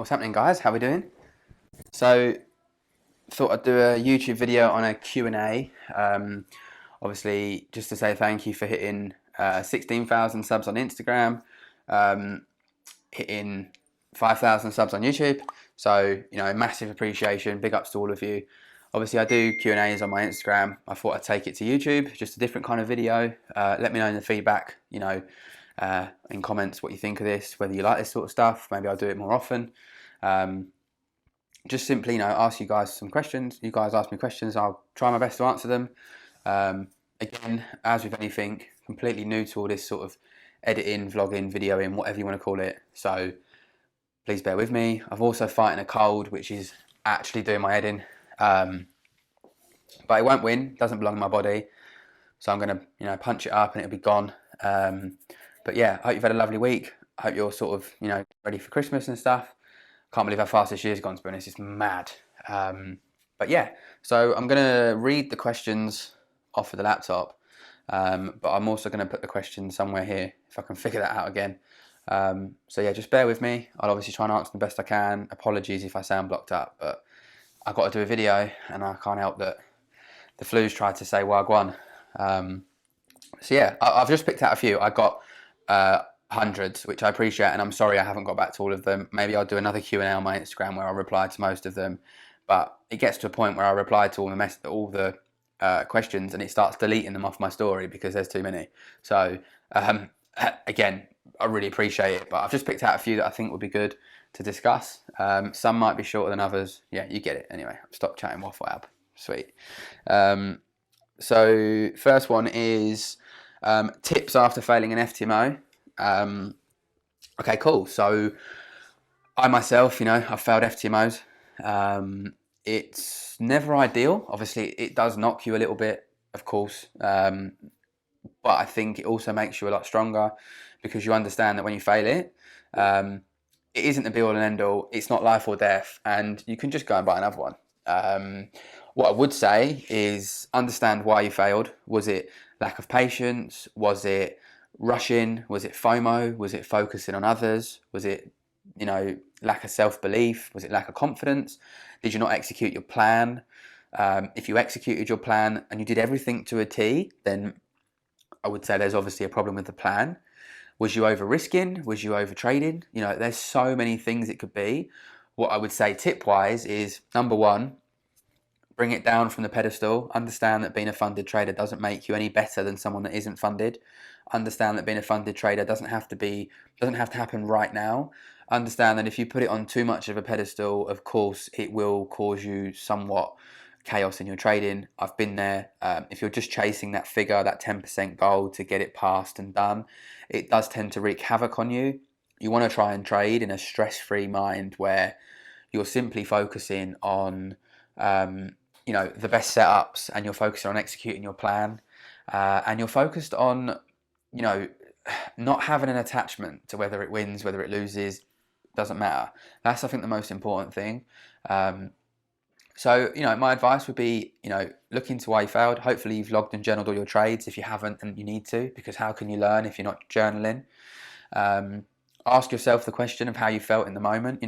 What's happening, guys? How we doing? So, thought I'd do a YouTube video on a Q&A. Obviously, just to say thank you for hitting 16,000 subs on Instagram, hitting 5,000 subs on YouTube. So, massive appreciation. Big ups to all of you. Obviously, I do Q&As on my Instagram. I thought I'd take it to YouTube, just a different kind of video. Let me know in the feedback, in comments what you think of this, whether you like this sort of stuff. Maybe I'll do it more often. Just simply, ask you guys some questions. You guys ask me questions. I'll try my best to answer them. Again, as with anything, completely new to all this sort of editing, vlogging, videoing, whatever you want to call it. So please bear with me. I've also fighting a cold, which is actually doing my head in. But it won't win. Doesn't belong in my body. So I'm going to, punch it up and it'll be gone. But yeah, I hope you've had a lovely week. I hope you're sort of, ready for Christmas and stuff. Can't believe how fast this year's gone, to be honest. It's mad. But yeah, so I'm going to read the questions off of the laptop. But I'm also going to put the questions somewhere here, if I can figure that out again. So yeah, just bear with me. I'll obviously try and answer the best I can. Apologies if I sound blocked up, but I've got to do a video and I can't help that the flu's tried to say wagwan. So yeah, I've just picked out a few. I got hundreds, which I appreciate, and I'm sorry I haven't got back to all of them. Maybe I'll do another Q&A on my Instagram where I'll reply to most of them. But it gets to a point where I reply to all the questions and it starts deleting them off my story because there's too many. So again, I really appreciate it, but I've just picked out a few that I think would be good to discuss. Some might be shorter than others. Yeah, you get it. Anyway, stop chatting waffle ab. Sweet. So first one is tips after failing an FTMO. Okay, cool. So I myself, I've failed FTMOs. It's never ideal. Obviously, it does knock you a little bit, of course. But I think it also makes you a lot stronger because you understand that when you fail it, it isn't the be all and end all. It's not life or death, and you can just go and buy another one. What I would say is understand why you failed. Was it lack of patience? Was it rushing? Was it FOMO? Was it focusing on others? Was it, lack of self-belief? Was it lack of confidence? Did you not execute your plan? If you executed your plan and you did everything to a T, then I would say there's obviously a problem with the plan. Was you over risking? Was you over trading? There's so many things it could be. What I would say tip-wise is, number one, bring it down from the pedestal. Understand that being a funded trader doesn't make you any better than someone that isn't funded. Understand that being a funded trader doesn't have to happen right now. Understand that if you put it on too much of a pedestal, of course, it will cause you somewhat chaos in your trading. I've been there. If you're just chasing that figure, that 10% goal to get it passed and done, it does tend to wreak havoc on you. You want to try and trade in a stress-free mind where you're simply focusing on the best setups, and you're focusing on executing your plan, and you're focused on, not having an attachment to whether it wins, whether it loses, doesn't matter. That's, I think, the most important thing. So, my advice would be, look into why you failed. Hopefully you've logged and journaled all your trades if you haven't, and you need to, because how can you learn if you're not journaling? Ask yourself the question of how you felt in the moment.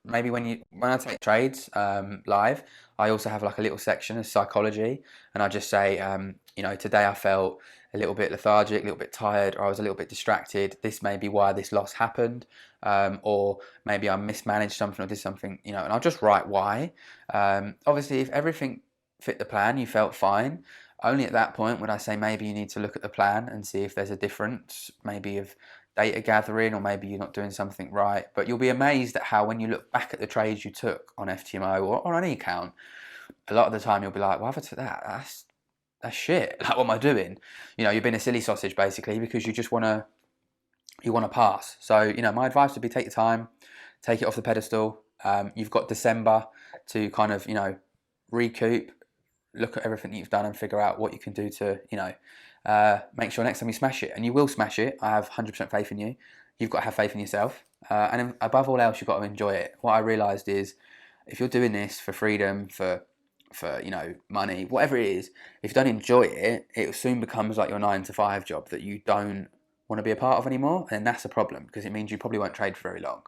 Maybe when I take trades live, I also have like a little section of psychology, and I just say, today I felt a little bit lethargic, a little bit tired, or I was a little bit distracted. This may be why this loss happened, or maybe I mismanaged something or did something, and I'll just write why. Obviously, if everything fit the plan, you felt fine. Only at that point would I say maybe you need to look at the plan and see if there's a difference, maybe of data gathering, or maybe you're not doing something right. But you'll be amazed at how when you look back at the trades you took on FTMO or on any account, a lot of the time you'll be like, why have I took that? That's shit. Like, what am I doing? You've been a silly sausage basically because you just want to pass. So, my advice would be take your time, take it off the pedestal. You've got December to kind of, recoup, look at everything that you've done and figure out what you can do to, make sure next time you smash it, and you will smash it. I have 100% faith in you. You've got to have faith in yourself. And above all else, you've got to enjoy it. What I realised is if you're doing this for freedom, for money, whatever it is, if you don't enjoy it, it soon becomes like your 9-to-5 job that you don't want to be a part of anymore. And that's a problem because it means you probably won't trade for very long.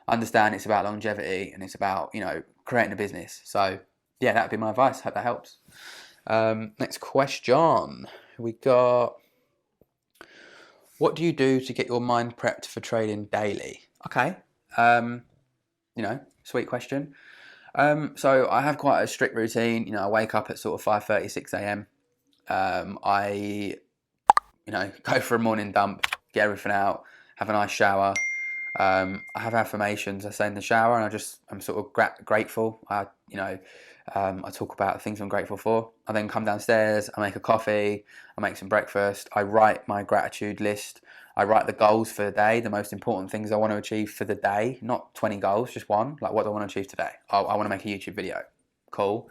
understand it's about longevity and it's about, you know, creating a business. So yeah, that'd be my advice. Hope that helps. Next question. We got, what do you do to get your mind prepped for trading daily? Okay. You know, sweet question. So I have quite a strict routine. You know, I wake up at sort of 5:30, 6 a.m. I, you know, go for a morning dump, get everything out, have a nice shower. I have affirmations I say in the shower, and I'm sort of grateful. I talk about things I'm grateful for. I then come downstairs, I make a coffee, I make some breakfast, I write my gratitude list. I write the goals for the day, the most important things I want to achieve for the day, not 20 goals, just one. Like, what do I want to achieve today? I want to make a YouTube video. Cool.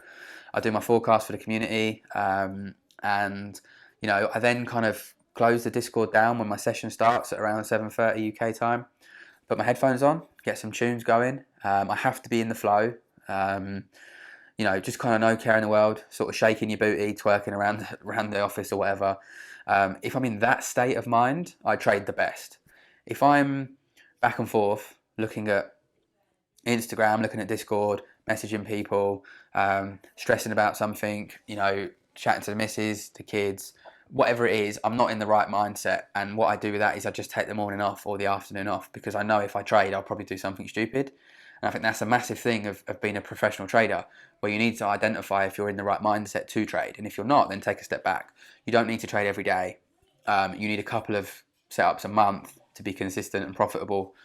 I do my forecast for the community, and you know, I then kind of close the Discord down when my session starts at around 7:30 UK time. Put my headphones on, get some tunes going. I have to be in the flow. You know, just kind of no care in the world, sort of shaking your booty, twerking around the office or whatever. If I'm in that state of mind, I trade the best. If I'm back and forth, looking at Instagram, looking at Discord, messaging people, stressing about something, you know, chatting to the missus, the kids, whatever it is, I'm not in the right mindset. And what I do with that is I just take the morning off or the afternoon off, because I know if I trade, I'll probably do something stupid. And I think that's a massive thing of being a professional trader, where you need to identify if you're in the right mindset to trade. And if you're not, then take a step back. You don't need to trade every day. You need a couple of setups a month to be consistent and profitable.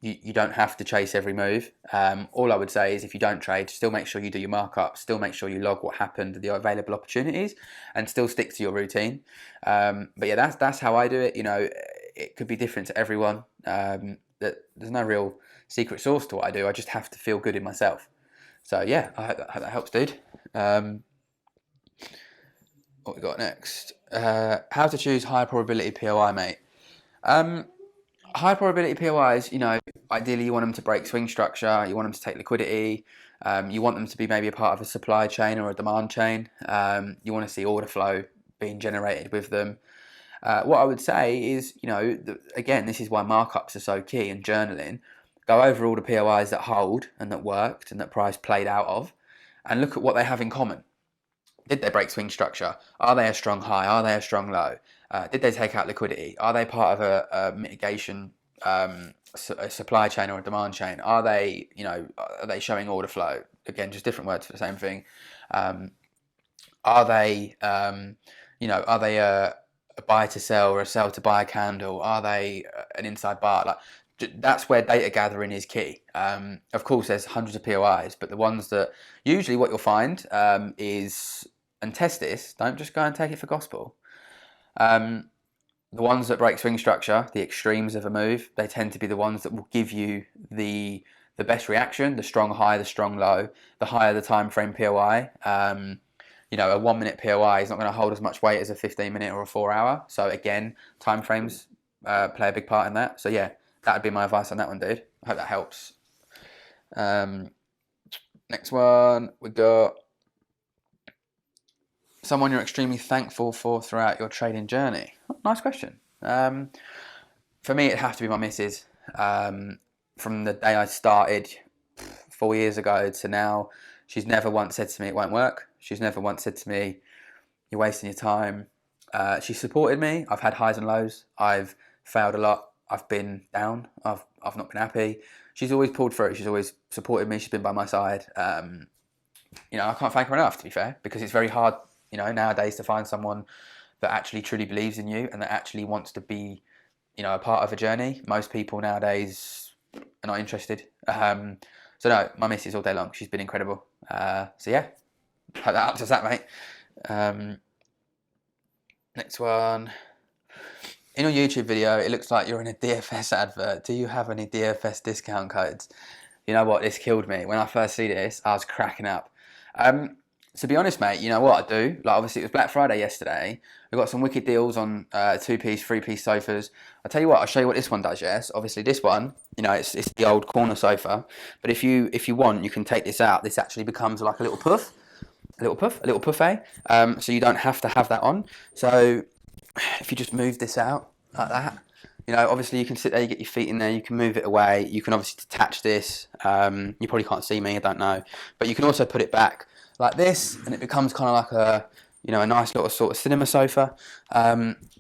You don't have to chase every move. All I would say is, if you don't trade, still make sure you do your markup, still make sure you log what happened, the available opportunities, and still stick to your routine. But yeah, that's how I do it. You know, it could be different to everyone. There's no real secret sauce to what I do. I just have to feel good in myself. So yeah, I hope that helps, dude. What we got next? How to choose high probability POI, mate. High probability POIs, you know, ideally you want them to break swing structure, you want them to take liquidity, you want them to be maybe a part of a supply chain or a demand chain. You want to see order flow being generated with them. What I would say is, you know, again, this is why markups are so key, and journaling. Go over all the POIs that hold and that worked and that price played out of, and look at what they have in common. Did they break swing structure? Are they a strong high? Are they a strong low? Did they take out liquidity? Are they part of a mitigation, a supply chain or a demand chain? Are they, you know, are they showing order flow? Again, just different words for the same thing. Are they, you know, are they a buy to sell or a sell to buy candle? Are they an inside bar? Like, that's where data gathering is key. Of course, there's hundreds of POIs, but the ones that usually what you'll find is, and test this, don't just go and take it for gospel. The ones that break swing structure, the extremes of a move, they tend to be the ones that will give you the best reaction, the strong high, the strong low, the higher the time frame POI. You know, a 1 minute POI is not going to hold as much weight as a 15 minute or a 4 hour. So again, time frames play a big part in that. So yeah, that would be my advice on that one, dude. I hope that helps. Next one, we got someone you're extremely thankful for throughout your trading journey. Oh, nice question. For me, it'd have to be my missus. From the day I started 4 years ago to now, she's never once said to me it won't work. She's never once said to me, you're wasting your time. She supported me. I've had highs and lows. I've failed a lot. I've been down. I've not been happy. She's always pulled through. She's always supported me. She's been by my side. You know, I can't thank her enough, to be fair, because it's very hard, you know, nowadays to find someone that actually truly believes in you and that actually wants to be, you know, a part of a journey. Most people nowadays are not interested. So no, my missus all day long. She's been incredible. So yeah, hope that answers that, mate. Next one. In your YouTube video, it looks like you're in a DFS advert. Do you have any DFS discount codes? You know what? This killed me. When I first see this, I was cracking up. To be honest, mate, you know what I do? Like, obviously, it was Black Friday yesterday. We got some wicked deals on 2-piece, 3-piece sofas. I'll tell you what, I'll show you what this one does, yes? Obviously, this one, you know, it's the old corner sofa. But if you want, you can take this out. This actually becomes like a little puff. A little buffet. So you don't have to have that on. So if you just move this out like that, Obviously you can sit there, you get your feet in there, you can move it away. You can obviously detach this. You probably can't see me, I don't know. But you can also put it back like this, and it becomes kind of like a nice little sort of cinema sofa.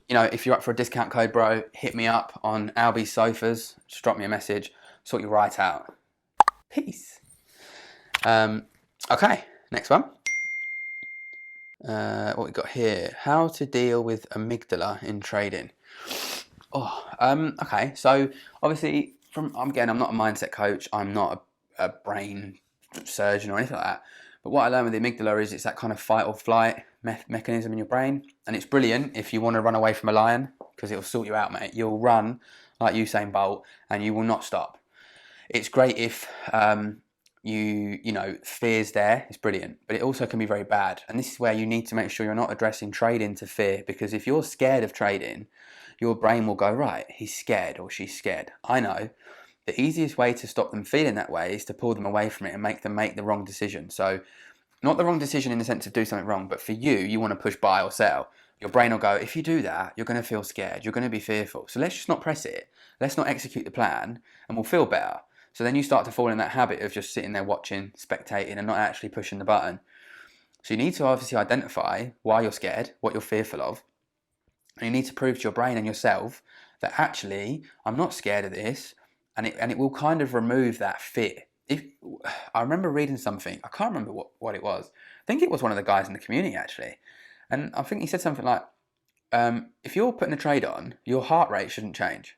If you're up for a discount code, bro, hit me up on Albie's Sofas. Just drop me a message, sort you right out. Peace. Okay, next one. What we got here? How to deal with amygdala in trading. Okay. So obviously, I'm not a mindset coach. I'm not a brain surgeon or anything like that. But what I learned with the amygdala is it's that kind of fight or flight mechanism in your brain, and it's brilliant if you want to run away from a lion because it'll sort you out, mate. You'll run like Usain Bolt, and you will not stop. It's great if fear's there. It's brilliant, but it also can be very bad. And this is where you need to make sure you're not addressing trading to fear, because if you're scared of trading, your brain will go, right, he's scared or she's scared. I know. The easiest way to stop them feeling that way is to pull them away from it and make them make the wrong decision. So not the wrong decision in the sense of do something wrong, but for you want to push buy or sell. Your brain will go, if you do that, you're going to feel scared. You're going to be fearful. So let's just not press it. Let's not execute the plan, and we'll feel better. So then you start to fall in that habit of just sitting there watching, spectating, and not actually pushing the button. So you need to obviously identify why you're scared, what you're fearful of. And you need to prove to your brain and yourself that actually, I'm not scared of this. And it will kind of remove that fear. I remember reading something, I can't remember what it was. I think it was one of the guys in the community actually. And I think he said something like, if you're putting a trade on, your heart rate shouldn't change.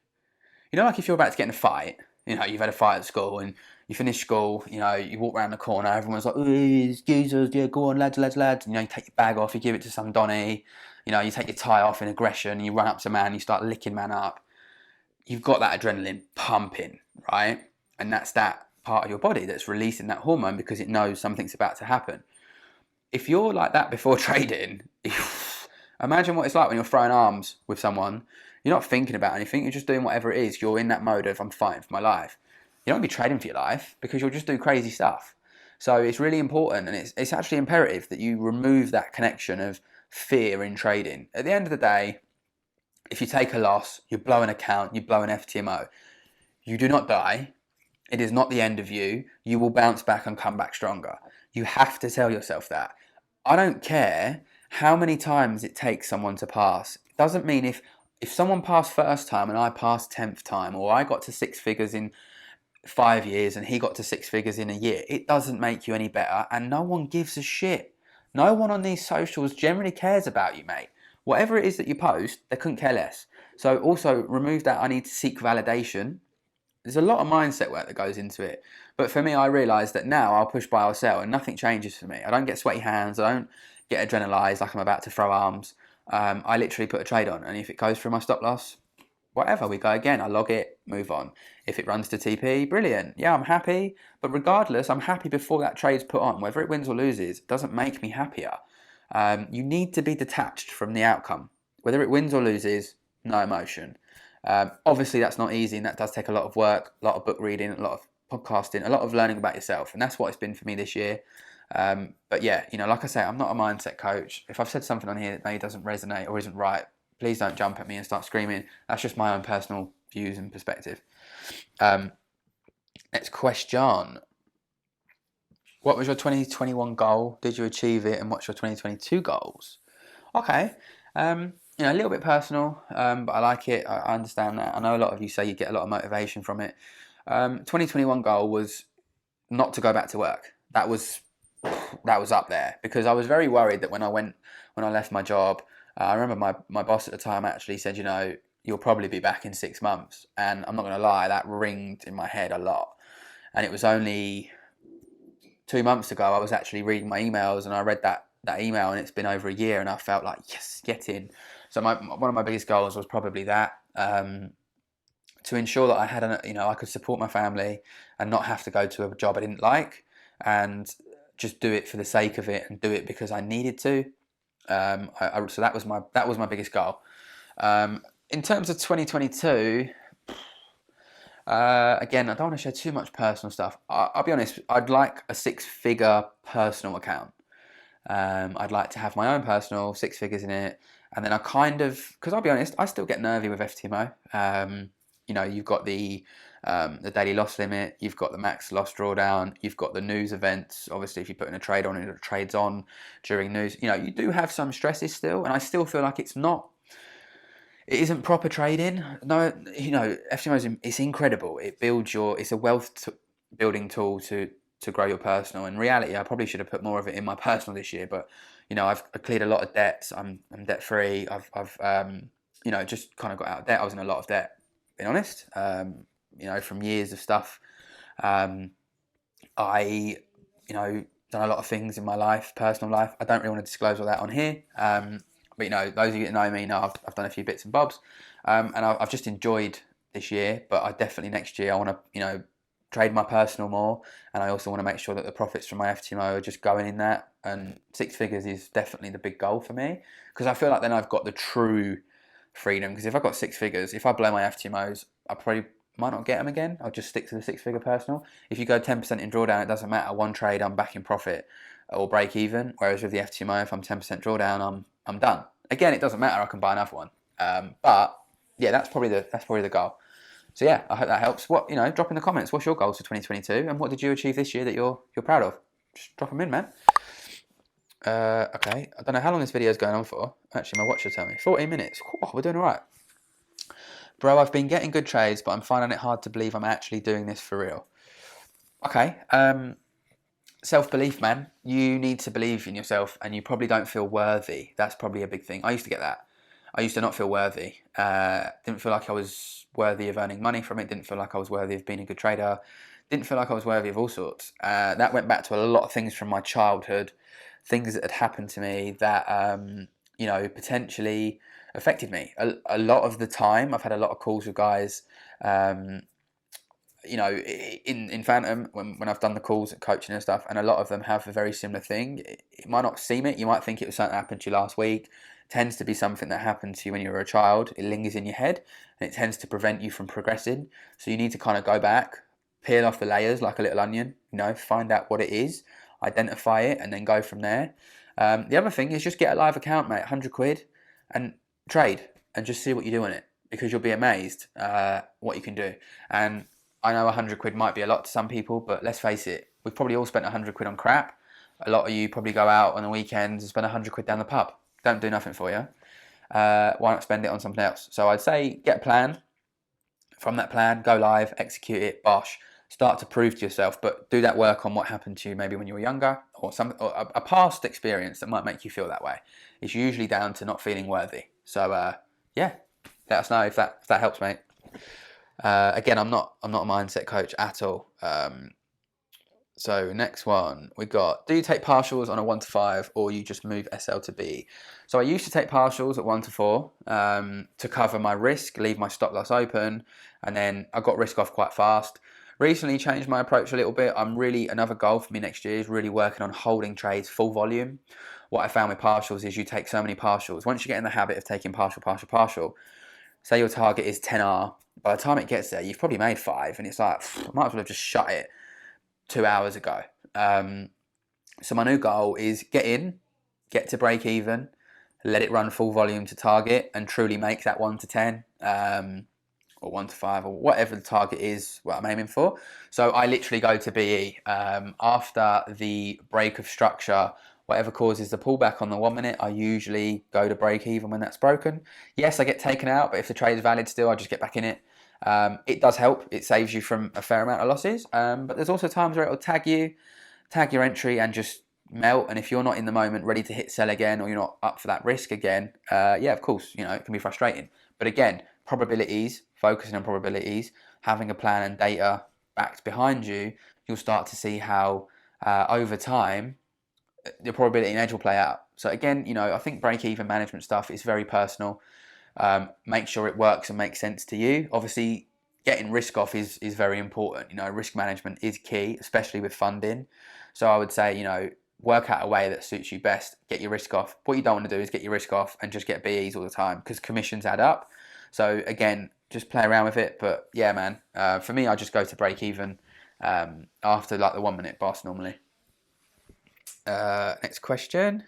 Like if you're about to get in a fight, you've had a fight at school and you finish school, you walk around the corner, everyone's like, oh, Jesus, yeah, go on, lads. You take your bag off, you give it to some Donny, you take your tie off in aggression, you run up to man, you start licking man up. You've got that adrenaline pumping, right? And that's that part of your body that's releasing that hormone because it knows something's about to happen. If you're like that before trading, imagine what it's like when you're throwing arms with someone. You're not thinking about anything, you're just doing whatever it is. You're in that mode of I'm fighting for my life. You don't be trading for your life because you'll just do crazy stuff. So it's really important, and it's actually imperative that you remove that connection of fear in trading. At the end of the day, if you take a loss, you blow an account, you blow an FTMO, you do not die. It is not the end of you. You will bounce back and come back stronger. You have to tell yourself that. I don't care how many times it takes someone to pass. It doesn't mean if someone passed first time and I passed 10th time, or I got to 6 figures in 5 years and he got to 6 figures in a year, it doesn't make you any better, and no one gives a shit. No one on these socials generally cares about you, mate. Whatever it is that you post, they couldn't care less. So also remove that I need to seek validation. There's a lot of mindset work that goes into it. But for me, I realise that now I'll push buy or sell and nothing changes for me. I don't get sweaty hands. I don't get adrenalised like I'm about to throw arms. I literally put a trade on, and if it goes through my stop loss, whatever, we go again. I log it, move on. If it runs to TP, brilliant. Yeah, I'm happy. But regardless, I'm happy before that trade's put on. Whether it wins or loses doesn't make me happier. You need to be detached from the outcome. Whether it wins or loses, no emotion. Obviously, that's not easy, and that does take a lot of work, a lot of book reading, a lot of podcasting, a lot of learning about yourself, and that's what it's been for me this year. But yeah, like I say, I'm not a mindset coach. If I've said something on here that maybe doesn't resonate or isn't right, please don't jump at me and start screaming. That's just my own personal views and perspective. Next question. What was your 2021 goal? Did you achieve it? And what's your 2022 goals? Okay. A little bit personal, but I like it. I understand that. I know a lot of you say you get a lot of motivation from it. 2021 goal was not to go back to work. That was up there because I was very worried that when I left my job, I remember my boss at the time actually said, you'll probably be back in 6 months. And I'm not going to lie, that ringed in my head a lot. And it was only 2 months ago, I was actually reading my emails and I read that email, and it's been over a year, and I felt like, yes, get in. So one of my biggest goals was probably that, to ensure that I had I could support my family and not have to go to a job I didn't like, and just do it for the sake of it and do it because I needed to. So that was my biggest goal. In terms of 2022. Again, I don't want to share too much personal stuff. I'll be honest, I'd like a 6-figure personal account. I'd like to have my own personal, 6 figures in it. And then I kind of, because I'll be honest, I still get nervy with FTMO. You've got the daily loss limit, you've got the max loss drawdown, you've got the news events. Obviously, if you put in a trade on and it trades on during news, you do have some stresses still. And I still feel like it isn't proper trading. No, FTMO it's incredible. It's a wealth building tool to grow your personal. In reality, I probably should have put more of it in my personal this year, but I've cleared a lot of debts. I'm debt free. I've just kind of got out of debt. I was in a lot of debt, being honest. From years of stuff. I done a lot of things in my life, personal life. I don't really want to disclose all that on here. But those of you that know me know I've done a few bits and bobs, and I've just enjoyed this year. But I definitely next year I want to trade my personal more, and I also want to make sure that the profits from my FTMO are just going in that. And 6 figures is definitely the big goal for me, because I feel like then I've got the true freedom. Because if I've got 6 figures, if I blow my FTMOs, I probably might not get them again. I'll just stick to the 6-figure personal. If you go 10% in drawdown, it doesn't matter. One trade, I'm back in profit or break even. Whereas with the FTMO, if I'm 10% drawdown, I'm done. Again, it doesn't matter. I can buy another one. But yeah, that's probably the goal. So yeah, I hope that helps. Drop in the comments. What's your goals for 2022, and what did you achieve this year that you're proud of? Just drop them in, man. Okay, I don't know how long this video is going on for. Actually, my watch will tell me. 14 minutes. Oh, we're doing all right. Bro, I've been getting good trades, but I'm finding it hard to believe I'm actually doing this for real. Okay, self-belief, man. You need to believe in yourself, and you probably don't feel worthy. That's probably a big thing. I used to get that. I used to not feel worthy. Didn't feel like I was worthy of earning money from it. Didn't feel like I was worthy of being a good trader. Didn't feel like I was worthy of all sorts. That went back to a lot of things from my childhood, things that had happened to me that potentially affected me. A lot of the time, I've had a lot of calls with guys. In Phantom, when I've done the calls at coaching and stuff, and a lot of them have a very similar thing. It might not seem it. You might think it was something that happened to you last week. It tends to be something that happened to you when you were a child. It lingers in your head, and it tends to prevent you from progressing. So you need to kind of go back, peel off the layers like a little onion. Find out what it is, identify it, and then go from there. The other thing is just get a live account, mate. 100 quid, and trade, and just see what you do on it, because you'll be amazed what you can do. And I know 100 quid might be a lot to some people, but let's face it, we've probably all spent 100 quid on crap. A lot of you probably go out on the weekends and spend 100 quid down the pub. Don't do nothing for you. Why not spend it on something else? So I'd say get a plan. From that plan, go live, execute it, bosh. Start to prove to yourself, but do that work on what happened to you maybe when you were younger, or a past experience that might make you feel that way. It's usually down to not feeling worthy. So yeah, let us know if that helps, mate. Again, I'm not a mindset coach at all. So next one we got: do you take partials on a 1 to 5, or you just move SL to B? So I used to take partials at 1 to 4 to cover my risk, leave my stop loss open, and then I got risk off quite fast. Recently changed my approach a little bit. Another goal for me next year is really working on holding trades full volume. What I found with partials is you take so many partials. Once you get in the habit of taking partial, say your target is 10R, by the time it gets there, you've probably made 5, and it's like, I might as well have just shut it 2 hours ago. So my new goal is get to break even, let it run full volume to target, and truly make that 1 to 10. Or 1 to 5, or whatever the target is, what I'm aiming for. So I literally go to BE after the break of structure. Whatever causes the pullback on the 1 minute, I usually go to break even when that's broken. Yes, I get taken out, but if the trade is valid still, I just get back in it. It does help. It saves you from a fair amount of losses. But there's also times where it'll tag your entry, and just melt. And if you're not in the moment ready to hit sell again, or you're not up for that risk again, yeah, of course, it can be frustrating. But again, probabilities, focusing on probabilities, having a plan and data backed behind you, you'll start to see how over time the probability and edge will play out. So again, I think break-even management stuff is very personal. Make sure it works and makes sense to you. Obviously, getting risk off is very important. Risk management is key, especially with funding. So I would say, work out a way that suits you best. Get your risk off. What you don't want to do is get your risk off and just get BEs all the time, because commissions add up. So again, just play around with it. But yeah, man, for me, I just go to break even after like the 1 minute boss normally. Next question.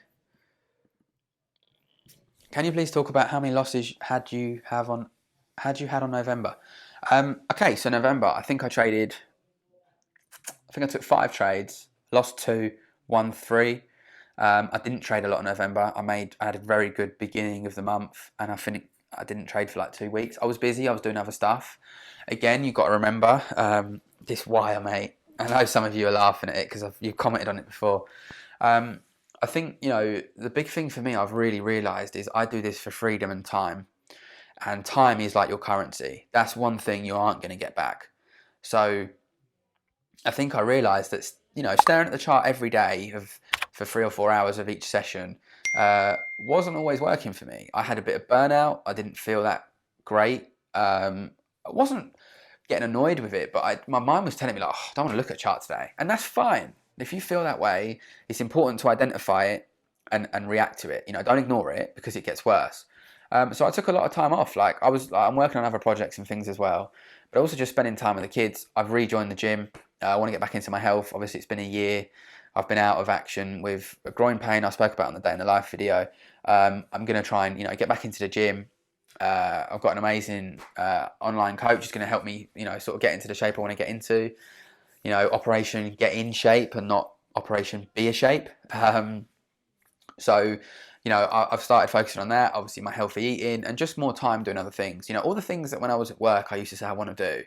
Can you please talk about how many losses had you had on November? Okay, so November, I think I traded. I think I took 5 trades, lost 2, won 3. I didn't trade a lot in November. I had a very good beginning of the month, and I didn't trade for like 2 weeks. I was busy. I was doing other stuff. Again, you've got to remember this wire, mate. I know some of you are laughing at it because you've commented on it before. I think, the big thing for me I've really realised is I do this for freedom and time. And time is like your currency. That's one thing you aren't going to get back. So I think I realised that, staring at the chart every day for 3 or 4 hours of each session wasn't always working for me. I had a bit of burnout. I didn't feel that great. I wasn't getting annoyed with it, but my mind was telling me, like, I don't want to look at a chart today. And that's fine. If you feel that way, it's important to identify it and react to it. Don't ignore it because it gets worse. So I took a lot of time off. I'm working on other projects and things as well, but also just spending time with the kids. I've rejoined the gym. I want to get back into my health. Obviously, it's been a year. I've been out of action with a groin pain I spoke about in the Day in the Life video. I'm going to try and get back into the gym. I've got an amazing online coach who's going to help me, sort of get into the shape I want to get into. Operation get in shape and not operation be a shape. So, I've started focusing on that. Obviously, my healthy eating and just more time doing other things. All the things that when I was at work I used to say I want to do.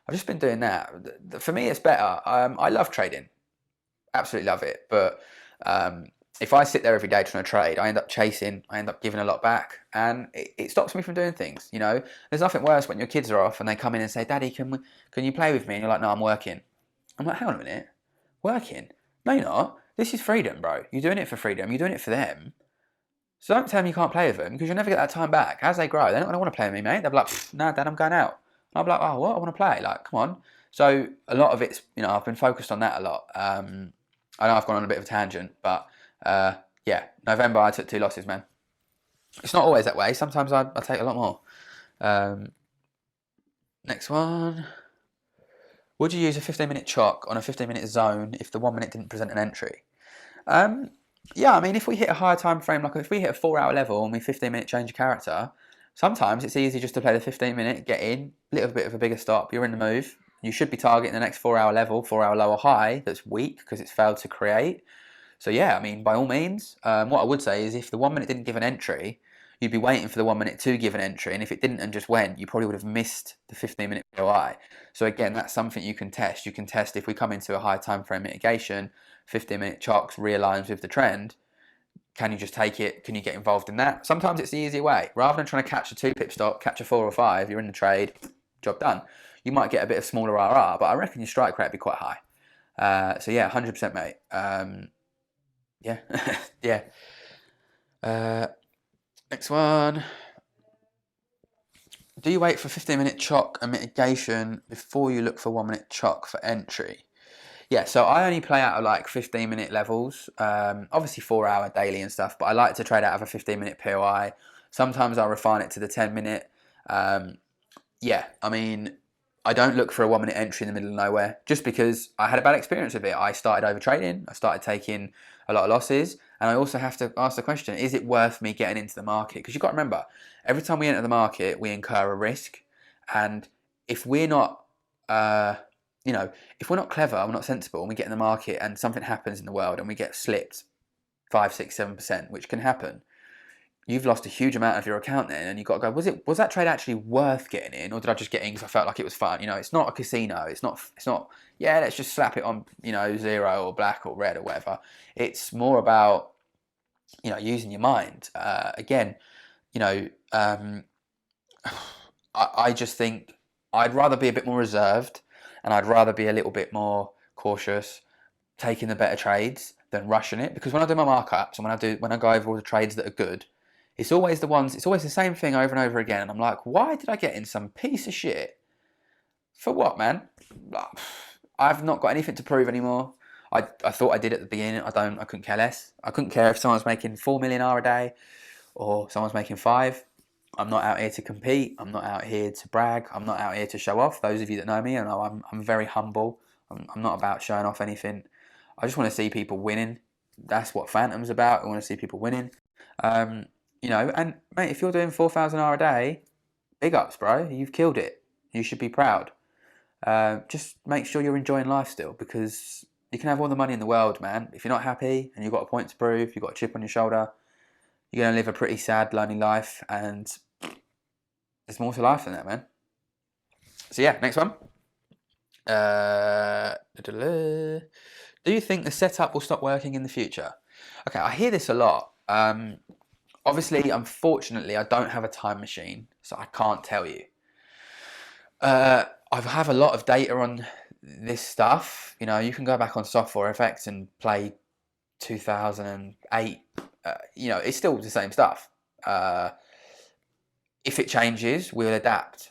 I've just been doing that. For me, it's better. I love trading. Absolutely love it. But if I sit there every day trying to trade, I end up chasing. I end up giving a lot back, and it stops me from doing things. There's nothing worse when your kids are off and they come in and say, "Daddy, can you play with me?" And you're like, "No, I'm working." I'm like, "Hang on a minute, working? No, you're not. This is freedom, bro. You're doing it for freedom. You're doing it for them. So don't tell me you can't play with them because you'll never get that time back. As they grow, they're not going to want to play with me, mate. They'll be like, "No, Dad, I'm going out." And I'll be like, "Oh, what? I want to play." Like, come on. So a lot of it's, I've been focused on that a lot. I know I've gone on a bit of a tangent, but yeah, November I took 2 losses, man. It's not always that way. Sometimes I take a lot more. Next one. Would you use a 15-minute chalk on a 15-minute zone if the 1 minute didn't present an entry? Yeah, I mean, if we hit a higher time frame, like if we hit a 4-hour level and we 15-minute change of character, sometimes it's easy just to play the 15-minute, get in, a little bit of a bigger stop, you're in the move. You should be targeting the next 4-hour level, 4-hour low or high that's weak because it's failed to create. So yeah, I mean, by all means, what I would say is if the 1 minute didn't give an entry, you'd be waiting for the 1 minute to give an entry, and if it didn't and just went, you probably would have missed the 15-minute POI. So again, that's something you can test. You can test if we come into a high time frame mitigation, 15-minute chalks realigns with the trend. Can you just take it? Can you get involved in that? Sometimes it's the easier way. Rather than trying to catch a 2-pip stop, catch a 4 or 5, you're in the trade, job done. You might get a bit of smaller RR, but I reckon your strike rate would be quite high. So yeah, 100% mate. Yeah, yeah. Next one. Do you wait for 15-minute chalk and mitigation before you look for 1 minute chalk for entry? Yeah, so I only play out of like 15-minute levels, obviously 4-hour daily and stuff, but I like to trade out of a 15-minute POI. Sometimes I'll refine it to the 10-minute. Yeah, I mean, I don't look for a 1 minute entry in the middle of nowhere just because I had a bad experience with it. I started over trading, I started taking a lot of losses, and I also have to ask the question, is it worth me getting into the market? Because you've got to remember, every time we enter the market, we incur a risk, and if we're not, if we're not clever, we're not sensible, and we get in the market and something happens in the world and we get slipped 5, 6, 7%, which can happen, you've lost a huge amount of your account then, and you've got to go, was that trade actually worth getting in, or did I just get in because I felt like it was fun? It's not a casino. It's not, yeah, let's just slap it on, 0 or black or red or whatever. It's more about, using your mind. Again, I just think I'd rather be a bit more reserved and I'd rather be a little bit more cautious, taking the better trades than rushing it. Because when I do my markups and when I go over all the trades that are good, it's always the same thing over and over again. And I'm like, why did I get in some piece of shit? For what, man? I've not got anything to prove anymore. I thought I did at the beginning. I couldn't care less. I couldn't care if someone's making 4 million R a day or someone's making 5. I'm not out here to compete. I'm not out here to brag. I'm not out here to show off. Those of you that know me, know I'm very humble. I'm not about showing off anything. I just want to see people winning. That's what Phantom's about. I want to see people winning. You know, and mate, if you're doing 4,000 hour a day, big ups, bro. You've killed it. You should be proud. Just make sure you're enjoying life still, because you can have all the money in the world, man. If you're not happy and you've got a point to prove, you've got a chip on your shoulder, you're going to live a pretty sad, lonely life. And there's more to life than that, man. So yeah, next one. Do you think the setup will stop working in the future? Okay, I hear this a lot. Obviously, unfortunately, I don't have a time machine, so I can't tell you. I have a lot of data on this stuff. You know, you can go back on Software Effects and play 2008. You know, it's still the same stuff. If it changes, we'll adapt.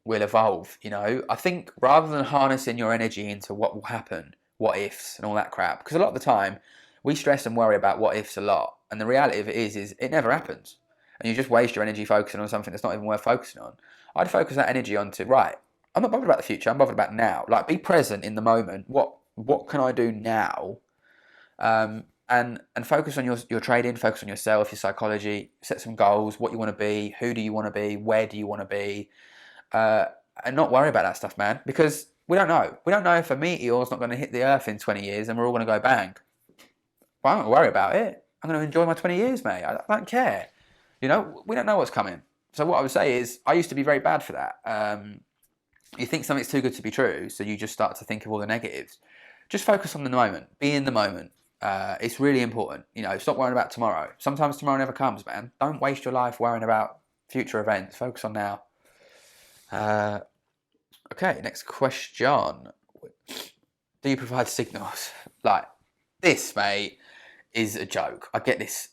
We'll evolve. You know, I think rather than harnessing your energy into what will happen, what ifs and all that crap, because a lot of the time we stress and worry about what ifs a lot, and the reality of it is it never happens, and you just waste your energy focusing on something that's not even worth focusing on. I'd focus that energy onto, right, I'm not bothered about the future, I'm bothered about now. Like, be present in the moment. What can I do now? And focus on your trading, focus on yourself, your psychology, set some goals, what you want to be, who do you want to be, where do you want to be, and not worry about that stuff, man, because we don't know. We don't know if a meteor's not going to hit the Earth in 20 years and we're all going to go bang. Well, I'm not going to worry about it. I'm going to enjoy my 20 years, mate. I don't care. You know, we don't know what's coming. So what I would say is, I used to be very bad for that. You think something's too good to be true, so you just start to think of all the negatives. Just focus on the moment. Be in the moment. It's really important. You know, stop worrying about tomorrow. Sometimes tomorrow never comes, man. Don't waste your life worrying about future events. Focus on now. Okay, next question. Do you provide signals? Like, this, mate, is a joke. I get this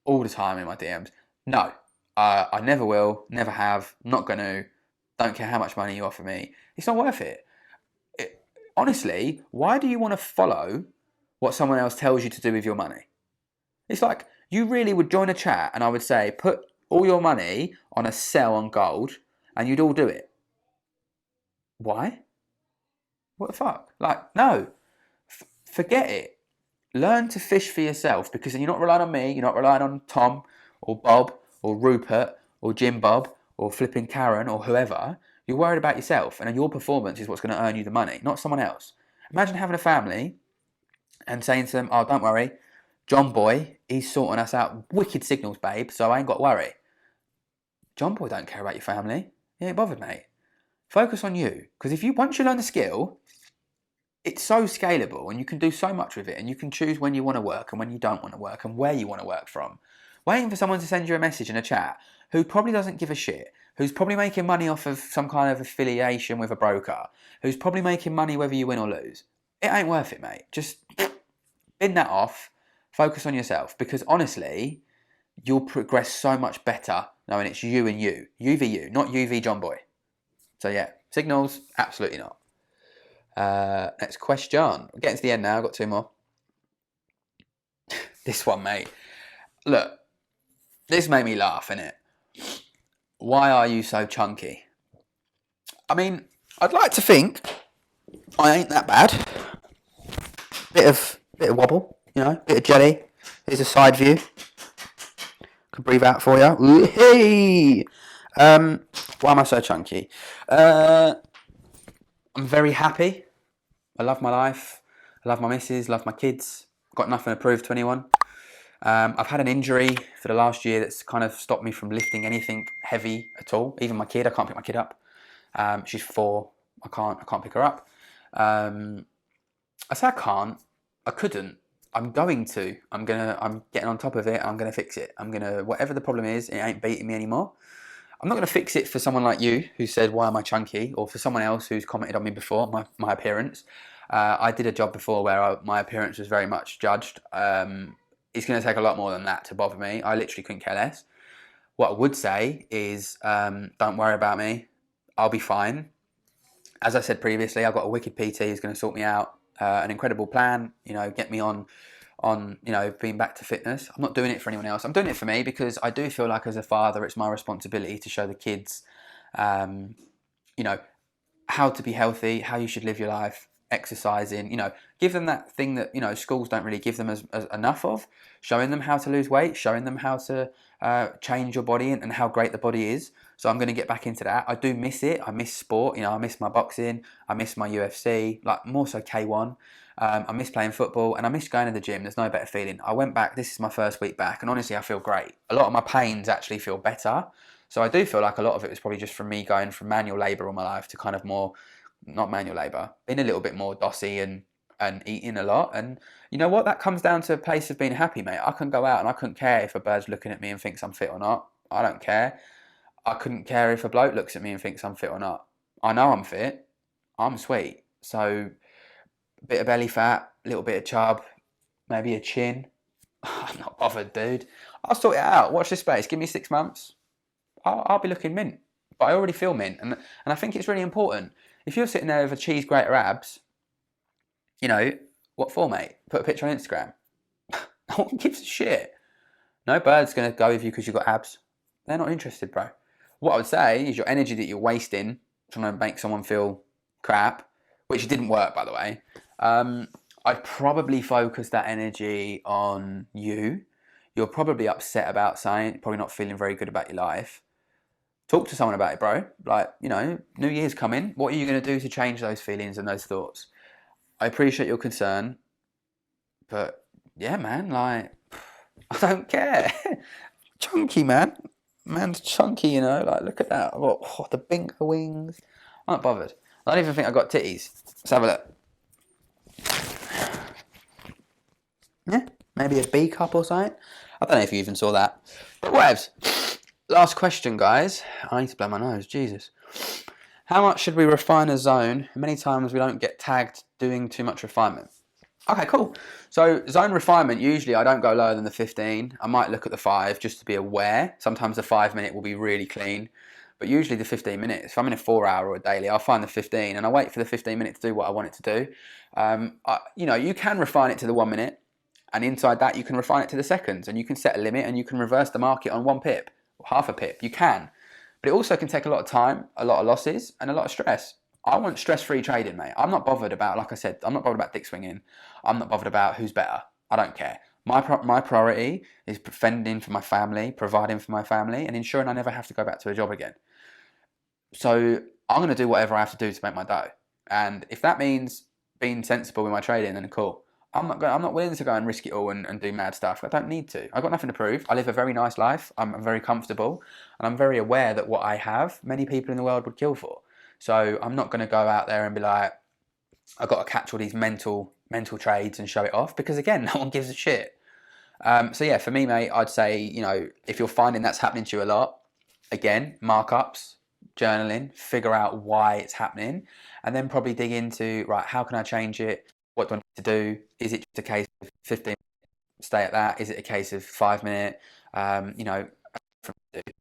all the time in my DMs. No, I never will, never have, not going to, don't care how much money you offer me. It's not worth it. Honestly, why do you want to follow what someone else tells you to do with your money? It's like, you really would join a chat and I would say, put all your money on a sell on gold, and you'd all do it. Why? What the fuck? Like, no. Forget it. Learn to fish for yourself, because then you're not relying on me, you're not relying on Tom or Bob or Rupert or Jim Bob or flipping Karen or whoever. You're worried about yourself, and your performance is what's going to earn you the money, not someone else. Imagine having a family and saying to them, oh, don't worry, John Boy, he's sorting us out. Wicked signals, babe, so I ain't got to worry. John Boy don't care about your family. He ain't bothered, mate. Focus on you, because once you learn the skill, it's so scalable and you can do so much with it, and you can choose when you want to work and when you don't want to work and where you want to work from. Waiting for someone to send you a message in a chat who probably doesn't give a shit, who's probably making money off of some kind of affiliation with a broker, who's probably making money whether you win or lose. It ain't worth it, mate. Just bin that off, focus on yourself, because honestly, you'll progress so much better knowing it's you and you. You v you, not you v John Boy. So yeah, signals, absolutely not. Next question. We're getting to the end now. I've got two more. This one, mate. Look, this made me laugh, innit? Why are you so chunky? I mean, I'd like to think I ain't that bad. Bit of wobble, you know, bit of jelly. Here's a side view. Can breathe out for you. Hey! Why am I so chunky? I'm very happy. I love my life. I love my missus, love my kids. Got nothing to prove to anyone. I've had an injury for the last year that's kind of stopped me from lifting anything heavy at all. Even my kid, I can't pick my kid up. She's 4. I can't pick her up. I say I can't. I couldn't. I'm going to. I'm getting on top of it. I'm gonna fix it. Whatever the problem is, it ain't beating me anymore. I'm not going to fix it for someone like you who said, why am I chunky? Or for someone else who's commented on me before, my appearance. I did a job before where my appearance was very much judged. It's going to take a lot more than that to bother me. I literally couldn't care less. What I would say is, don't worry about me. I'll be fine. As I said previously, I've got a wicked PT who's going to sort me out. An incredible plan, get me on being back to fitness. I'm not doing it for anyone else. I'm doing it for me, because I do feel like as a father, it's my responsibility to show the kids, how to be healthy, how you should live your life. exercising, give them that thing that, schools don't really give them as enough of, showing them how to lose weight, showing them how to change your body and how great the body is. So I'm going to get back into that. I do miss it. I miss sport. I miss my boxing. I miss my UFC, like more so K1. I miss playing football and I miss going to the gym. There's no better feeling. I went back, this is my first week back, and honestly, I feel great. A lot of my pains actually feel better. So I do feel like a lot of it was probably just from me going from manual labour all my life to kind of more, not manual labour, being a little bit more dossy and eating a lot. And you know what? That comes down to a place of being happy, mate. I can go out and I couldn't care if a bird's looking at me and thinks I'm fit or not. I don't care. I couldn't care if a bloke looks at me and thinks I'm fit or not. I know I'm fit. I'm sweet. So a bit of belly fat, a little bit of chub, maybe a chin. I'm not bothered, dude. I'll sort it out. Watch this space. Give me 6 months. I'll be looking mint. But I already feel mint. And I think it's really important. If you're sitting there with a cheese grater abs, what for, mate? Put a picture on Instagram. No one gives a shit. No bird's going to go with you because you've got abs. They're not interested, bro. What I would say is your energy that you're wasting trying to make someone feel crap, which didn't work, by the way, I'd probably focus that energy on you. You're probably upset about something, probably not feeling very good about your life. Talk to someone about it, bro. Like, New Year's coming. What are you going to do to change those feelings and those thoughts? I appreciate your concern, but yeah, man, like, I don't care. Chunky, man. Man's chunky, like, look at that. I've got the bingo wings. I'm not bothered. I don't even think I've got titties. Let's have a look. Yeah, maybe a B cup or something. I don't know if you even saw that. But whatevs. Last question, guys. I need to blow my nose. Jesus. How much should we refine a zone? Many times we don't get tagged doing too much refinement. Okay, cool. So zone refinement, usually I don't go lower than the 15. I might look at the 5 just to be aware. Sometimes the 5-minute will be really clean. But usually the 15 minutes, if I'm in a 4-hour or a daily, I'll find the 15 and I wait for the 15 minutes to do what I want it to do. You can refine it to the 1 minute. And inside that, you can refine it to the seconds. And you can set a limit and you can reverse the market on 1 pip or half a pip. You can. But it also can take a lot of time, a lot of losses, and a lot of stress. I want stress-free trading, mate. I'm not bothered about, like I said, I'm not bothered about dick swinging. I'm not bothered about who's better. I don't care. My priority is fending for my family, providing for my family, and ensuring I never have to go back to a job again. So I'm going to do whatever I have to do to make my dough. And if that means being sensible with my trading, then cool. I'm not willing to go and risk it all and do mad stuff. I don't need to. I've got nothing to prove. I live a very nice life. I'm very comfortable. And I'm very aware that what I have, many people in the world would kill for. So I'm not going to go out there and be like, I've got to catch all these mental trades and show it off. Because again, no one gives a shit. So yeah, for me, mate, I'd say, if you're finding that's happening to you a lot, again, markups, journaling, figure out why it's happening. And then probably dig into, right, how can I change it? What do I need to do? Is it just a case of 15 minutes, stay at that? Is it a case of 5 minute?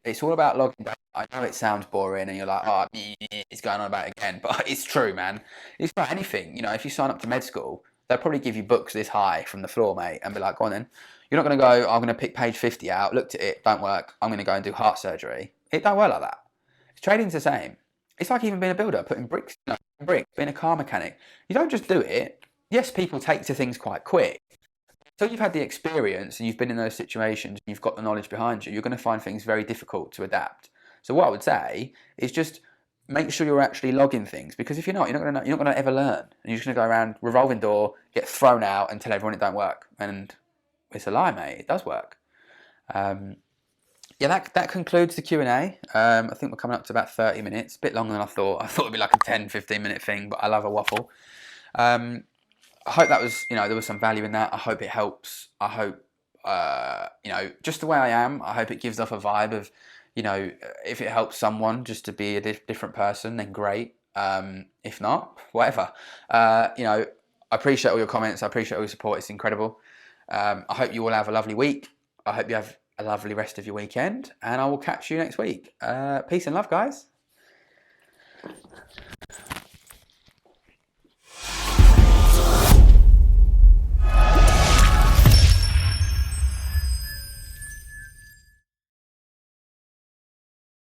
It's all about logging data. I know it sounds boring and you're like, oh, it's going on about it again. But it's true, man. It's about anything. If you sign up to med school, they'll probably give you books this high from the floor, mate, and be like, go on then. You're not going to go, I'm going to pick page 50 out, looked at it, don't work. I'm going to go and do heart surgery. It don't work like that. Trading's the same. It's like even being a builder, putting bricks, being a car mechanic. You don't just do it. Yes, people take to things quite quick. So you've had the experience and you've been in those situations and you've got the knowledge behind you, you're going to find things very difficult to adapt. So what I would say is just make sure you're actually logging things, because if you're not going to ever learn. And you're just going to go around revolving door, get thrown out and tell everyone it don't work. And it's a lie, mate. It does work. Yeah, that concludes the Q&A. I think we're coming up to about 30 minutes, a bit longer than I thought. I thought it'd be like a 10-15 minute thing, but I love a waffle. I hope that was, there was some value in that. I hope it helps. I hope, just the way I am, I hope it gives off a vibe of, if it helps someone just to be a different person, then great. If not, whatever. I appreciate all your comments. I appreciate all your support. It's incredible. I hope you all have a lovely week. I hope you have a lovely rest of your weekend, and I will catch you next week. Peace and love, guys.